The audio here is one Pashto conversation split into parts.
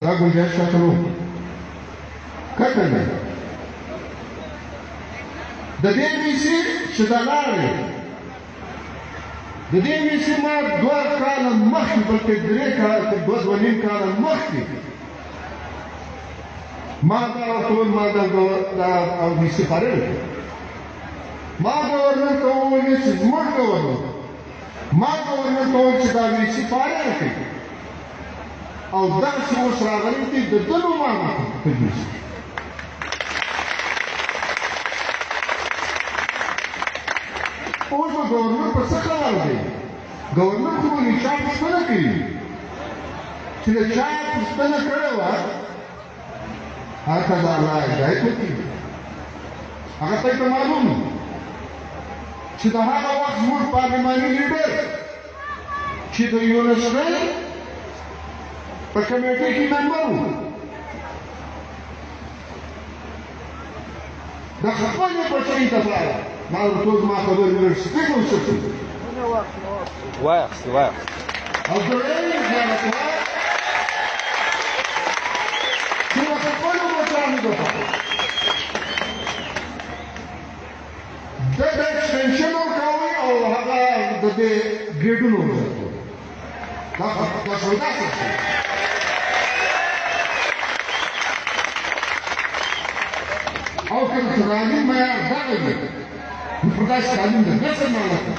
دا ګنجایش راته نه وکړو که که نه د دې میسي چې دا لاړې د دې میسي ما 2 کاله مخکې بلکې 3 کاله 2.5 کاله مخکې ما دا ورته وویل ما دا میسي خارل ما ګورنر ته وویل چې زموږ ګورنر ما ګورنر ته وویل چې دا میسي فارغ کړي او داسې اوس راغلی دی د ده نوم ما تدریس اوس به ګورنر په څه خبر دی ګورنر خو به د چا پوښتنه کوي چې د چا پوښتنه کړې وه هغه ته د الله هدایت وکړي هغه ته یې معلوم چې د هغه وخت زموږ پارلماني لیډر چې د یونسکو په کمیټې کې ممبر وو د خپلې بچۍ دپاره ما ورته وویل زما خبرې لږ سپین وساتي واخلې او درېیم زیارتوال چې د خپلو بچیانو دپاره ده د ایکسټنشن ورکوي او هغه د دې ګریډونه ورکوي دا سودا څه او که د تعلیم معیار دغه وي نو په داسې تعلیم د نسل معنا کوي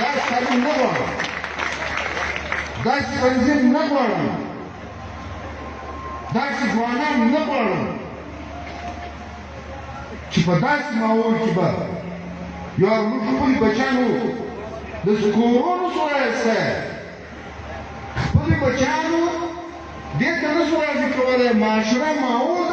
داسې تعلیم نه غواړم داسې تنظیم نه غواړم داسې ځوانان نه غواړم چې په داسې ماحول کې به یو موږ خپلې بچیانو د کورونو سره ایستی خپلې بچیانو دې ته نه شو راضي کولی معاشره ماحول